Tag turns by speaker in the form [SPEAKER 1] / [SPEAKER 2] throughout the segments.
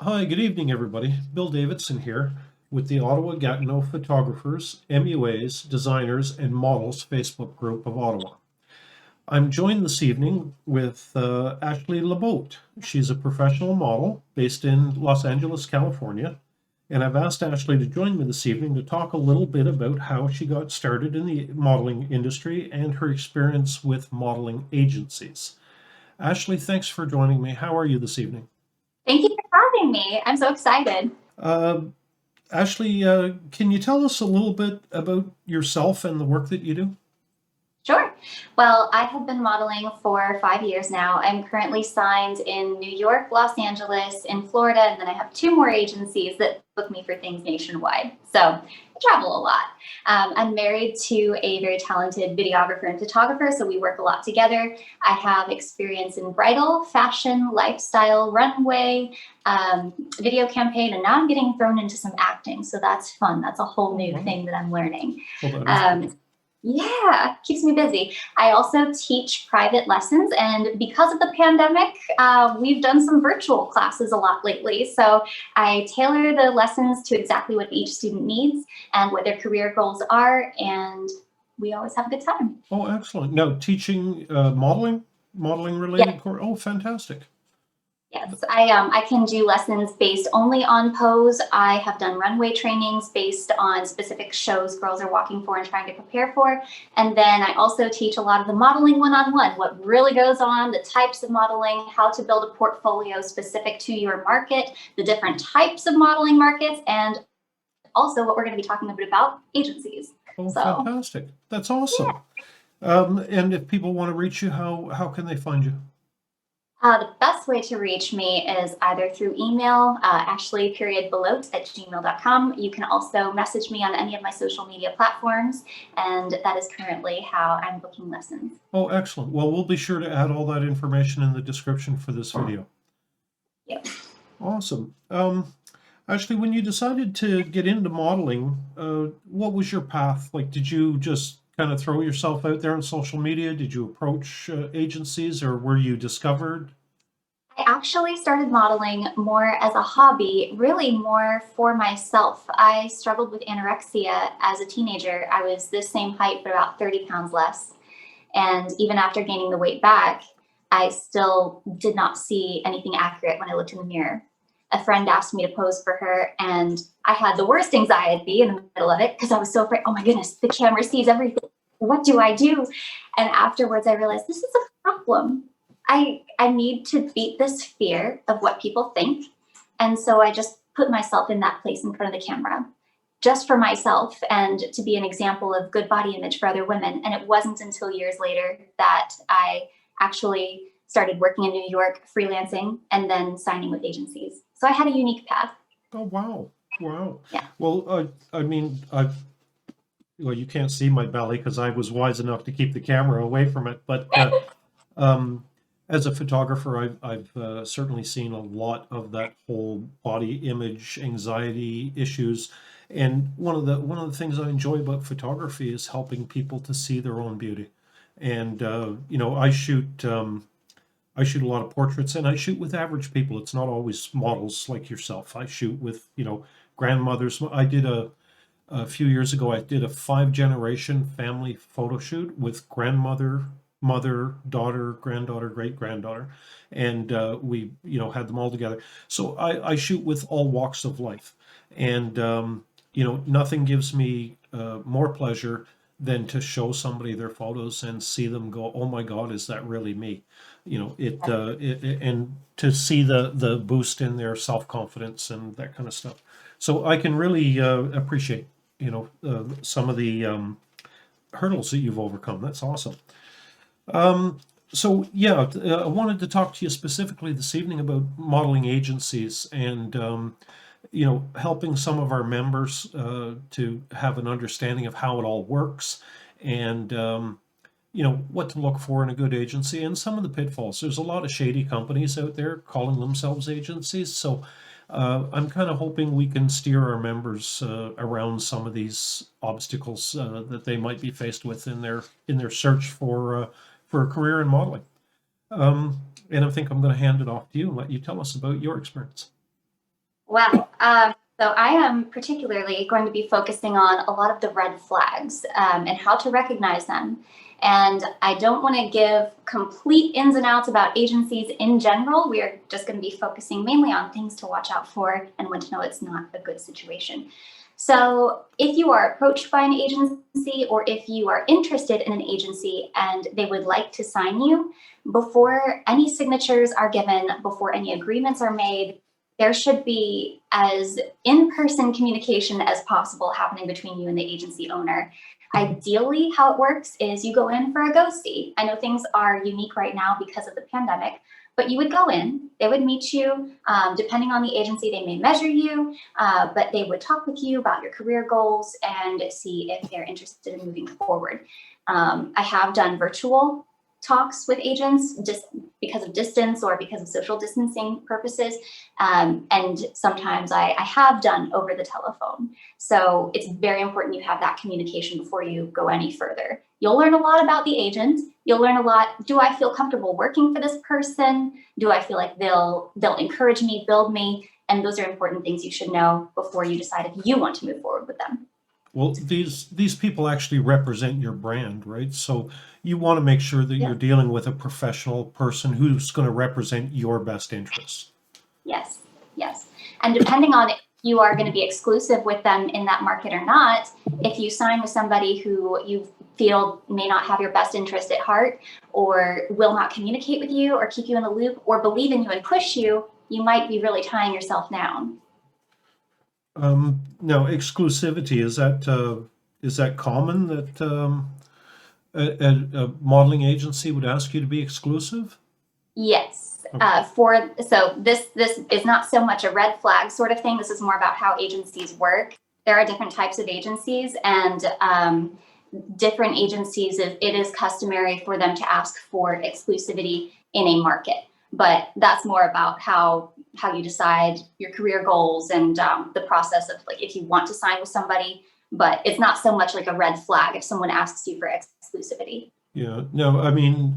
[SPEAKER 1] Hi, good evening, everybody. Bill Davidson here with the Ottawa Gatineau Photographers, MUAs, Designers, and Models Facebook group of Ottawa. I'm joined this evening with Ashley LeBeaut. She's a professional model based in Los Angeles, California. And I've asked Ashley to join me this evening to talk a little bit about how she got started in the modeling industry and her experience with modeling agencies. Ashley, thanks for joining me. How are you this evening?
[SPEAKER 2] Thank you for having me. I'm so excited.
[SPEAKER 1] Uh, Ashley, can you tell us a little bit about yourself and the work that you do?
[SPEAKER 2] Sure. Well, I have been modeling for 5 years now. I'm currently signed in New York, Los Angeles, in Florida, and then I have two more agencies that book me for things nationwide. So I travel a lot. I'm married to a very talented videographer and photographer, so we work a lot together. I have experience in bridal, fashion, lifestyle, runway, video campaign, and now I'm getting thrown into some acting. So that's fun. That's a whole
[SPEAKER 1] Oh,
[SPEAKER 2] new
[SPEAKER 1] wow.
[SPEAKER 2] thing that I'm learning.
[SPEAKER 1] Well, that is cool.
[SPEAKER 2] Um, yeah, keeps me busy. I also teach private lessons, and because of the pandemic, we've done some virtual classes a lot lately. So I tailor the lessons to exactly what each student needs and what their career goals are, and we always have a good time.
[SPEAKER 1] Oh, excellent. Now, teaching modeling
[SPEAKER 2] Yeah.
[SPEAKER 1] related course. Oh, fantastic.
[SPEAKER 2] Yes, I can do lessons based only on pose. I have done runway trainings based on specific shows girls are walking for and trying to prepare for. And then I also teach a lot of the modeling one-on-one, what really goes on, the types of modeling, how to build a portfolio specific to your market, the different types of modeling markets, and also what we're going to be talking a bit about agencies.
[SPEAKER 1] Oh,
[SPEAKER 2] So
[SPEAKER 1] fantastic. That's
[SPEAKER 2] yeah.
[SPEAKER 1] awesome. And if people want to reach you, how can they find you?
[SPEAKER 2] The best way to reach me is either through email, ashley.beloat at gmail.com. You can also message me on any of my social media platforms, and that is currently how I'm booking lessons.
[SPEAKER 1] Oh, excellent. Well, we'll be sure to add all that information in the description for this video.
[SPEAKER 2] Yep.
[SPEAKER 1] Awesome. Ashley, when you decided to get into modeling, what was your path? Like, did you just kind of throw yourself out there on social media? Did you approach agencies, or were you discovered?
[SPEAKER 2] I actually started modeling more as a hobby, really more for myself. I struggled with anorexia as a teenager. I was this same height, but about 30 pounds less. And even after gaining the weight back, I still did not see anything accurate when I looked in the mirror. A friend asked me to pose for her, and I had the worst anxiety in the middle of it because I was so afraid. Oh my goodness, the camera sees everything. What do I do? And afterwards, I realized this is a problem. I need to beat this fear of what people think. And so I just put myself in that place in front of the camera just for myself and to be an example of good body image for other women. And it wasn't until years later that I actually started working in New York, freelancing, and then signing with agencies. So I had a unique path.
[SPEAKER 1] Oh, wow. Wow.
[SPEAKER 2] Yeah.
[SPEAKER 1] Well, I mean, well, you can't see my belly because I was wise enough to keep the camera away from it. But um, as a photographer, I've certainly seen a lot of that whole body image anxiety issues. And one of the things I enjoy about photography is helping people to see their own beauty. And I shoot a lot of portraits, and I shoot with average people. It's not always models like yourself. I shoot with grandmothers. A few years ago, I did a 5 generation family photo shoot with grandmother, mother, daughter, granddaughter, great granddaughter, and we, had them all together. So I shoot with all walks of life, and nothing gives me more pleasure than to show somebody their photos and see them go, "Oh my God, is that really me?" And to see the boost in their self confidence and that kind of stuff. So I can really appreciate some of the hurdles that you've overcome. That's awesome. So yeah, I wanted to talk to you specifically this evening about modeling agencies and helping some of our members to have an understanding of how it all works and what to look for in a good agency and some of the pitfalls. There's a lot of shady companies out there calling themselves agencies, so I'm kind of hoping we can steer our members around some of these obstacles that they might be faced with in their search for a career in modeling. And I think I'm going to hand it off to you and let you tell us about your experience.
[SPEAKER 2] Wow. So I am particularly going to be focusing on a lot of the red flags and how to recognize them. And I don't want to give complete ins and outs about agencies in general. We are just going to be focusing mainly on things to watch out for and when to know it's not a good situation. So, if you are approached by an agency or if you are interested in an agency and they would like to sign you, before any signatures are given, before any agreements are made, there should be as in-person communication as possible happening between you and the agency owner. Ideally, how it works is you go in for a go see. I know things are unique right now because of the pandemic, but you would go in, they would meet you. Depending on the agency, they may measure you, but they would talk with you about your career goals and see if they're interested in moving forward. I have done virtual talks with agents just because of distance or because of social distancing purposes. And sometimes I have done over the telephone. So it's very important you have that communication before you go any further. You'll learn a lot about the agent. You'll learn a lot. Do I feel comfortable working for this person? Do I feel like they'll encourage me, build me? And those are important things you should know before you decide if you want to move forward with them.
[SPEAKER 1] Well, these people actually represent your brand, right? So you want to make sure that
[SPEAKER 2] Yeah.
[SPEAKER 1] you're dealing with a professional person who's going to represent your best interests.
[SPEAKER 2] Yes, yes. And depending on if you are going to be exclusive with them in that market or not, if you sign with somebody who you feel may not have your best interest at heart or will not communicate with you or keep you in the loop or believe in you and push you, you might be really tying yourself down.
[SPEAKER 1] Now, exclusivity, is that common that a modeling agency would ask you to be exclusive?
[SPEAKER 2] Yes. This is not so much a red flag sort of thing. This is more about how agencies work. There are different types of agencies, and different agencies, it is customary for them to ask for exclusivity in a market. But that's more about how you decide your career goals and the process of like if you want to sign with somebody. But it's not so much like a red flag if someone asks you for exclusivity.
[SPEAKER 1] Yeah, no, I mean,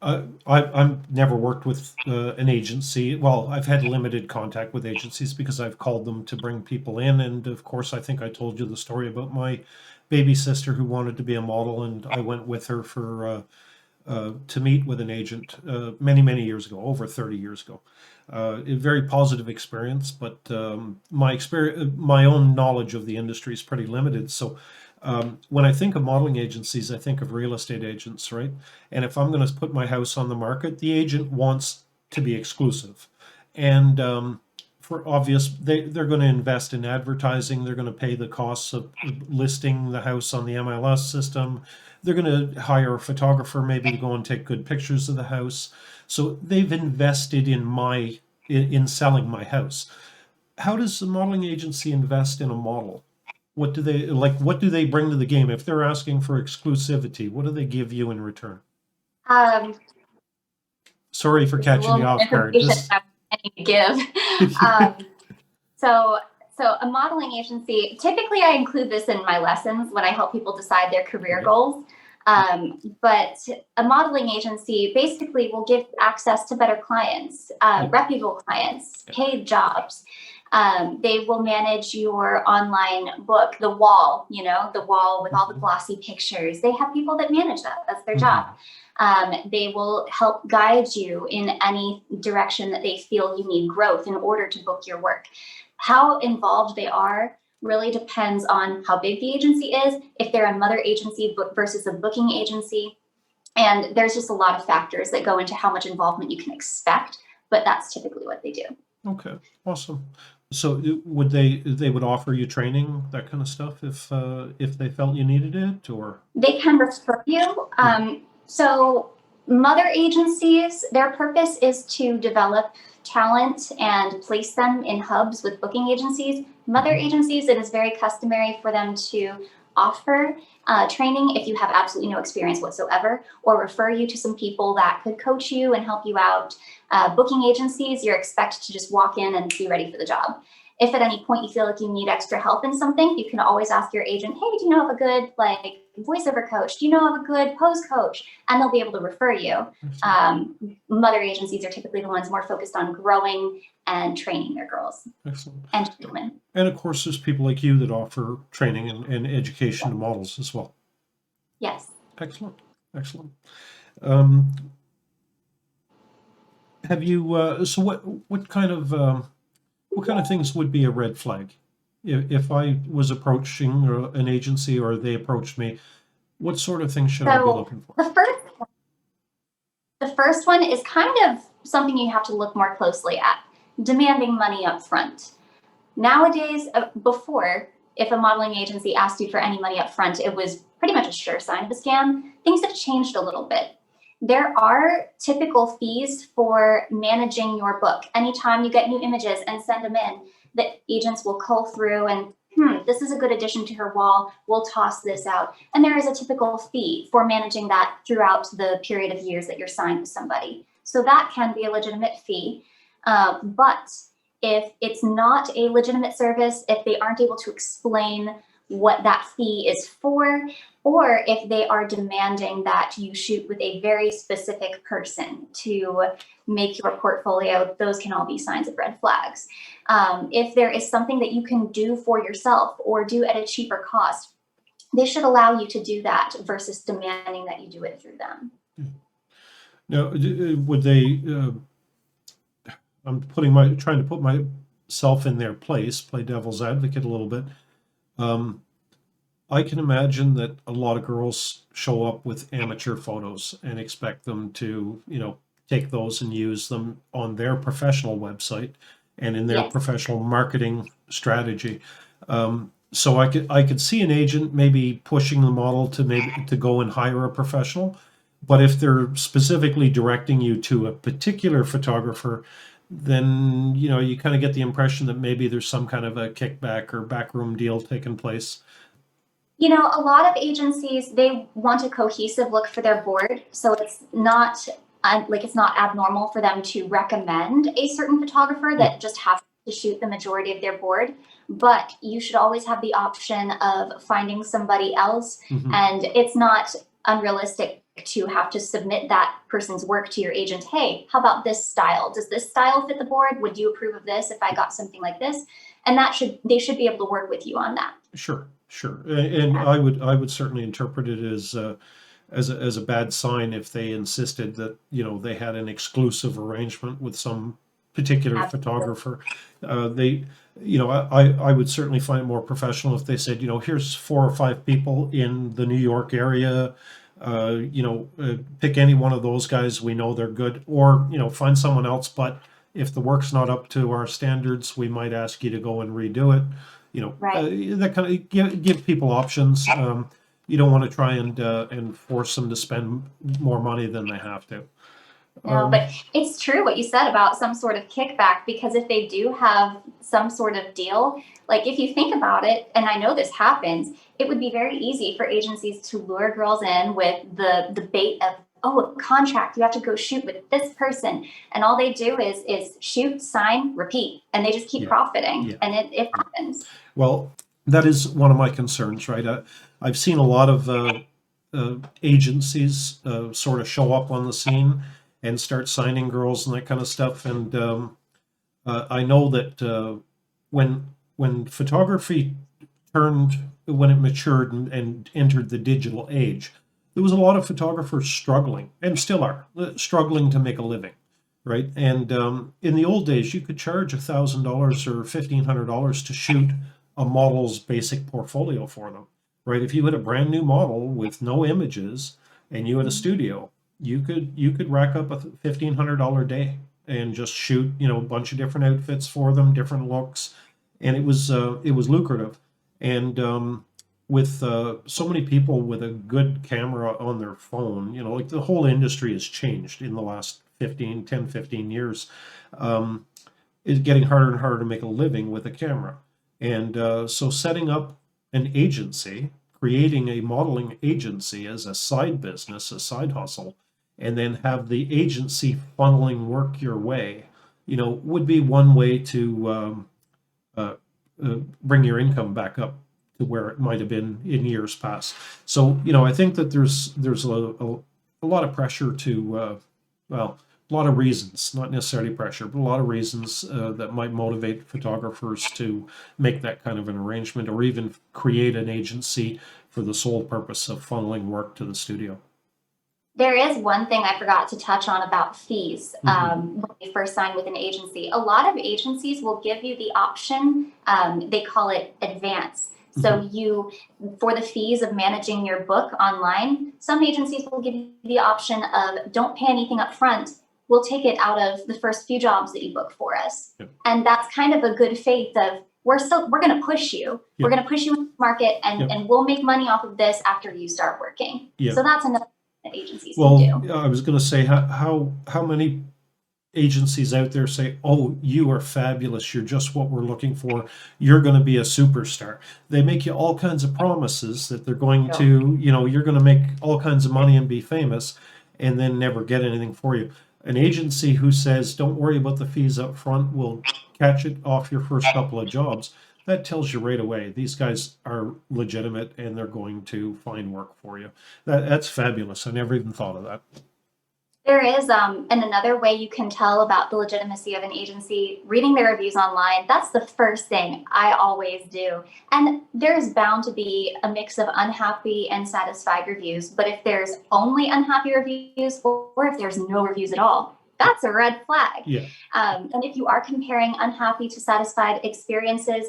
[SPEAKER 1] I've never worked with an agency. Well, I've had limited contact with agencies because I've called them to bring people in. And of course, I think I told you the story about my baby sister who wanted to be a model, and I went with her for to meet with an agent many, many years ago, over 30 years ago. A very positive experience, but my own knowledge of the industry is pretty limited. So when I think of modeling agencies, I think of real estate agents, right? And if I'm going to put my house on the market, the agent wants to be exclusive. And for obvious, they're going to invest in advertising. They're going to pay the costs of listing the house on the MLS system. They're going to hire a photographer maybe to go and take good pictures of the house. So they've invested in selling my house. How does a modeling agency invest in a model? What do they like? What do they bring to the game? If they're asking for exclusivity, what do they give you in return?
[SPEAKER 2] Um,
[SPEAKER 1] Sorry for
[SPEAKER 2] it's a
[SPEAKER 1] catching
[SPEAKER 2] little
[SPEAKER 1] you
[SPEAKER 2] more
[SPEAKER 1] off guard.
[SPEAKER 2] information that I need to give. So, so a modeling agency, typically I include this in my lessons when I help people decide their career goals. But a modeling agency basically will give access to better clients, reputable clients, paid jobs. They will manage your online book, the wall, the wall with all the glossy pictures. They have people that manage that. That's their job. They will help guide you in any direction that they feel you need growth in order to book your work. How involved they are really depends on how big the agency is, if they're a mother agency versus a booking agency. And there's just a lot of factors that go into how much involvement you can expect, but that's typically what they do.
[SPEAKER 1] Okay, awesome. So they would offer you training, that kind of stuff, if they felt you needed it, or
[SPEAKER 2] They can refer you. So mother agencies, their purpose is to develop talent and place them in hubs with booking agencies. Mother agencies, it is very customary for them to offer training if you have absolutely no experience whatsoever, or refer you to some people that could coach you and help you out. Booking agencies, you're expected to just walk in and be ready for the job. If at any point you feel like you need extra help in something, you can always ask your agent, hey, do you know of a good like voiceover coach? Do you know of a good pose coach? And they'll be able to refer you. Mother agencies are typically the ones more focused on growing and training their girls
[SPEAKER 1] Excellent.
[SPEAKER 2] and women.
[SPEAKER 1] And of course, there's people like you that offer training and education to models as well.
[SPEAKER 2] Yes.
[SPEAKER 1] Excellent. Excellent. Have you, so what kind of things would be a red flag? If I was approaching an agency or they approached me, what sort of things should I be looking for?
[SPEAKER 2] The first one is kind of something you have to look more closely at, demanding money up front. Nowadays, before, if a modeling agency asked you for any money up front, it was pretty much a sure sign of a scam. Things have changed a little bit. There are typical fees for managing your book. Anytime you get new images and send them in, the agents will cull through and, this is a good addition to her wall, we'll toss this out. And there is a typical fee for managing that throughout the period of years that you're signed with somebody. So that can be a legitimate fee. But if it's not a legitimate service, if they aren't able to explain what that fee is for, or if they are demanding that you shoot with a very specific person to make your portfolio, those can all be signs of red flags. If there is something that you can do for yourself or do at a cheaper cost, they should allow you to do that versus demanding that you do it through them.
[SPEAKER 1] Now, would they, I'm trying to put myself in their place, play devil's advocate a little bit. I can imagine that a lot of girls show up with amateur photos and expect them to, take those and use them on their professional website and in their professional marketing strategy. So I could see an agent maybe pushing the model to go and hire a professional, but if they're specifically directing you to a particular photographer, then you kind of get the impression that maybe there's some kind of a kickback or backroom deal taking place.
[SPEAKER 2] A lot of agencies, they want a cohesive look for their board, so it's not it's not abnormal for them to recommend a certain photographer that just happens to shoot the majority of their board. But you should always have the option of finding somebody else, and it's not unrealistic to have to submit that person's work to your agent. Hey, how about this style? Does this style fit the board? Would you approve of this if I got something like this? And they should be able to work with you on that.
[SPEAKER 1] Sure. And I would certainly interpret it as a bad sign if they insisted that, they had an exclusive arrangement with some particular photographer. I would certainly find it more professional if they said, here's 4 or 5 people in the New York area. Pick any one of those guys. We know they're good, or, find someone else. But if the work's not up to our standards, we might ask you to go and redo it. That kind of give people options. You don't want to try and force them to spend more money than they have to.
[SPEAKER 2] No, but it's true what you said about some sort of kickback, because if they do have some sort of deal, like if you think about it, and I know this happens, it would be very easy for agencies to lure girls in with the bait of, a contract, you have to go shoot with this person. And all they do is shoot, sign, repeat, and they just keep profiting. And it happens.
[SPEAKER 1] Well, that is one of my concerns, right? I've seen a lot of agencies sort of show up on the scene and start signing girls and that kind of stuff. And I know that when photography when it matured and entered the digital age, there was a lot of photographers struggling, and still are struggling to make a living, right? And in the old days, you could charge $1,000 or $1,500 to shoot a model's basic portfolio for them, right? If you had a brand new model with no images and you had a studio, you could rack up a $1,500 day and just shoot, a bunch of different outfits for them, different looks, and it was lucrative. And with so many people with a good camera on their phone, like the whole industry has changed in the last 15 years. It's getting harder and harder to make a living with a camera. And so setting up an agency, creating a modeling agency as a side business, a side hustle, and then have the agency funneling work your way, would be one way to uh, bring your income back up to where it might have been in years past. So, I think that there's a lot of pressure to, well, a lot of reasons, not necessarily pressure, but a lot of reasons that might motivate photographers to make that kind of an arrangement, or even create an agency for the sole purpose of funneling work to the studio.
[SPEAKER 2] There is one thing I forgot to touch on about fees when you first sign with an agency. A lot of agencies will give you the option, they call it advance. So for the fees of managing your book online, some agencies will give you the option of don't pay anything up front. We'll take it out of the first few jobs that you book for us.
[SPEAKER 1] Yep.
[SPEAKER 2] And that's kind of a good faith of we're going to push you.
[SPEAKER 1] Yep.
[SPEAKER 2] We're going to push you in the market, and,
[SPEAKER 1] Yep.
[SPEAKER 2] and we'll make money off of this after you start working.
[SPEAKER 1] Yeah.
[SPEAKER 2] So that's another that agencies can do.
[SPEAKER 1] I was going to say, how many agencies out there say, "Oh, you are fabulous. You're just what we're looking for. You're going to be a superstar." They make you all kinds of promises that they're going to, you're going to make all kinds of money and be famous, and then never get anything for you. An agency who says, "Don't worry about the fees up front. We'll catch it off your first couple of jobs." That tells you right away these guys are legitimate and they're going to find work for you. That's fabulous. I never even thought of that.
[SPEAKER 2] There is, and another way you can tell about the legitimacy of an agency, reading their reviews online. That's the first thing I always do. And there's bound to be a mix of unhappy and satisfied reviews. But if there's only unhappy reviews, or if there's no reviews at all, that's a red flag.
[SPEAKER 1] Yeah.
[SPEAKER 2] And if you are comparing unhappy to satisfied experiences,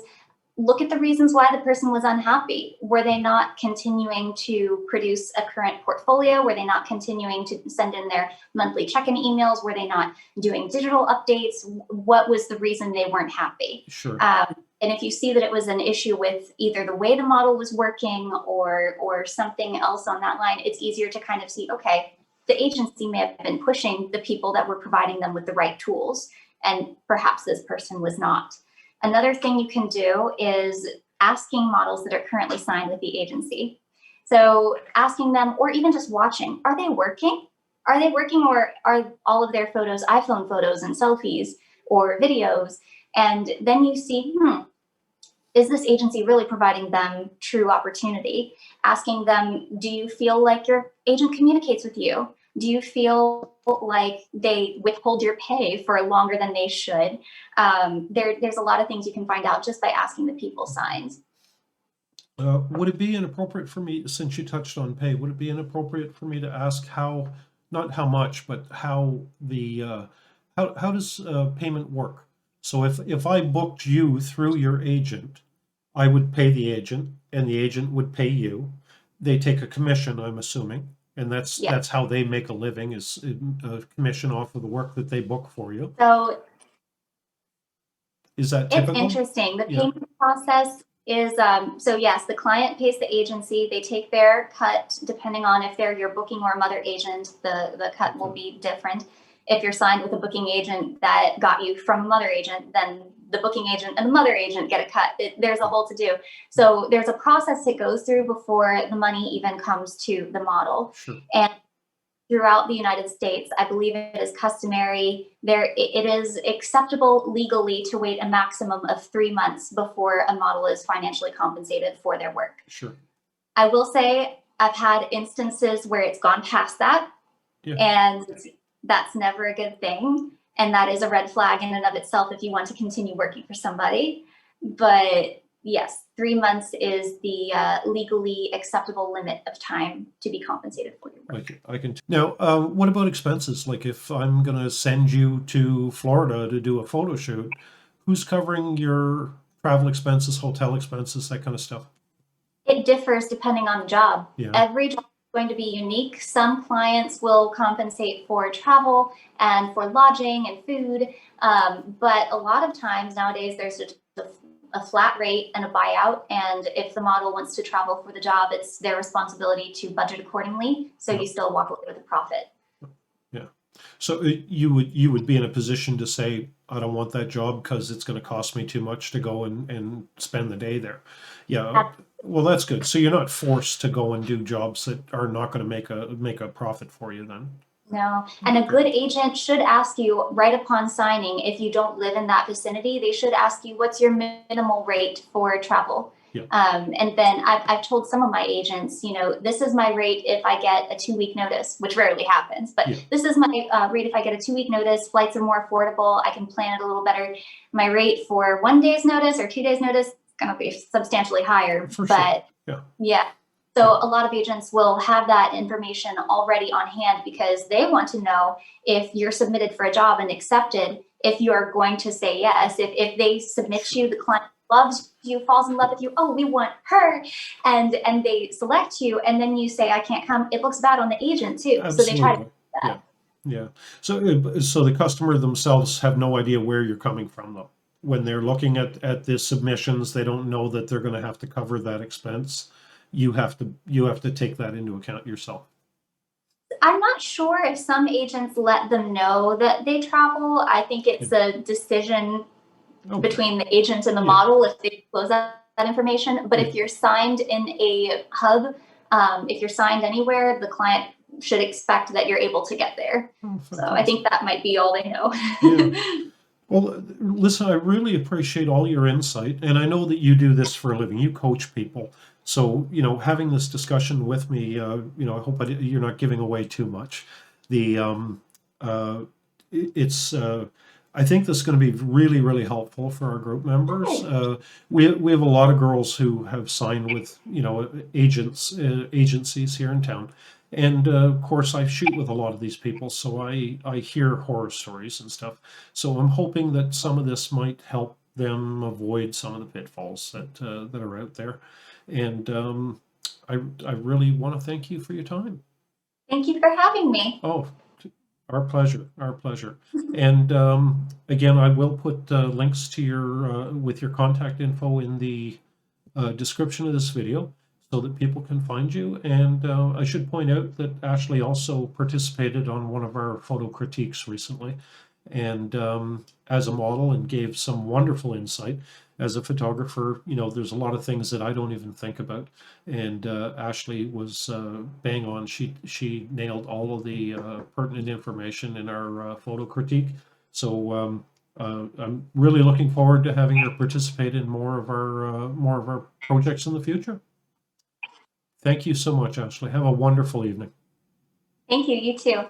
[SPEAKER 2] look at the reasons why the person was unhappy. Were they not continuing to produce a current portfolio? Were they not continuing to send in their monthly check-in emails? Were they not doing digital updates? What was the reason they weren't happy?
[SPEAKER 1] Sure.
[SPEAKER 2] And if you see that it was an issue with either the way the model was working or something else on that line, it's easier to kind of see, okay, the agency may have been pushing the people that were providing them with the right tools, and perhaps this person was not. Another thing you can do is asking models that are currently signed with the agency. So asking them, or even just watching, are they working? Are they working, or are all of their photos iPhone photos and selfies or videos? And then you see, is this agency really providing them true opportunity? Asking them, do you feel like your agent communicates with you? Do you feel like they withhold your pay for longer than they should? There's a lot of things you can find out just by asking the people signed.
[SPEAKER 1] Would it be inappropriate for me, since you touched on pay, would it be inappropriate for me to ask not how much, but how does payment work? So if I booked you through your agent, I would pay the agent, and the agent would pay you. They take a commission, I'm assuming, and that's how they make a living, is a commission off of the work that they book for you.
[SPEAKER 2] So
[SPEAKER 1] is that typical?
[SPEAKER 2] It's interesting. The payment process is, so yes, the client pays the agency. They take their cut, depending on if they're your booking or mother agent, the cut will be different. If you're signed with a booking agent that got you from a mother agent, then the booking agent and the mother agent get a cut. There's a whole to do. So there's a process it goes through before the money even comes to the model.
[SPEAKER 1] Sure.
[SPEAKER 2] And throughout the United States, I believe it is customary. It is acceptable legally to wait a maximum of 3 months before a model is financially compensated for their work.
[SPEAKER 1] Sure.
[SPEAKER 2] I will say I've had instances where it's gone past that, and that's never a good thing. And that is a red flag in and of itself if you want to continue working for somebody. But yes, 3 months is the legally acceptable limit of time to be compensated for your work.
[SPEAKER 1] I can. Now, what about expenses? Like if I'm going to send you to Florida to do a photo shoot, who's covering your travel expenses, hotel expenses, that kind of stuff?
[SPEAKER 2] It differs depending on the job.
[SPEAKER 1] Yeah.
[SPEAKER 2] Every job is going to be unique. Some clients will compensate for travel and for lodging and food. But a lot of times nowadays, there's just a flat rate and a buyout. And if the model wants to travel for the job, it's their responsibility to budget accordingly. So you still walk away with a profit.
[SPEAKER 1] Yeah. So you would be in a position to say, I don't want that job because it's going to cost me too much to go and spend the day there. Yeah. Well, that's good. So you're not forced to go and do jobs that are not going to make a profit for you then.
[SPEAKER 2] No. And a good agent should ask you right upon signing, if you don't live in that vicinity, they should ask you, what's your minimal rate for travel?
[SPEAKER 1] Yeah.
[SPEAKER 2] And then I've told some of my agents, this is my rate if I get a 2 week notice, which rarely happens, but
[SPEAKER 1] Yeah.
[SPEAKER 2] this is my rate if I get a 2 week notice. Flights are more affordable. I can plan it a little better. My rate for 1 day's notice or 2 days notice is going to be substantially higher.
[SPEAKER 1] For sure.
[SPEAKER 2] But yeah. So a lot of agents will have that information already on hand because they want to know if you're submitted for a job and accepted, if you're going to say yes. If they submit you, the client loves you, falls in love with you, oh, we want her, and they select you, and then you say, I can't come, it looks bad on the agent too.
[SPEAKER 1] Absolutely.
[SPEAKER 2] So they try to do that.
[SPEAKER 1] Yeah. So the customer themselves have no idea where you're coming from, though. When they're looking at the submissions, they don't know that they're going to have to cover that expense. You have to take that into account yourself.
[SPEAKER 2] I'm not sure if some agents let them know that they travel. I think it's a decision between the agent and the model if they disclose that information. But if you're signed in a hub, if you're signed anywhere, the client should expect that you're able to get there. So I think that might be all they know.
[SPEAKER 1] Well, listen, I really appreciate all your insight, and I know that you do this for a living. You coach people. So, having this discussion with me, I hope you're not giving away too much. I think this is going to be really, really helpful for our group members. We have a lot of girls who have signed with, agencies here in town. And of course, I shoot with a lot of these people, so I hear horror stories and stuff. So I'm hoping that some of this might help them avoid some of the pitfalls that are out there. And I really want to thank you for your time.
[SPEAKER 2] Thank you for having me.
[SPEAKER 1] Oh, our pleasure. Our pleasure. And again, I will put links to your with your contact info in the description of this video, so that people can find you. And I should point out that Ashley also participated on one of our photo critiques recently, and as a model, and gave some wonderful insight. As a photographer, there's a lot of things that I don't even think about, and Ashley was bang on. She nailed all of the pertinent information in our photo critique. So I'm really looking forward to having her participate in more of our projects in the future. Thank you so much, Ashley. Have a wonderful evening.
[SPEAKER 2] Thank you. You too.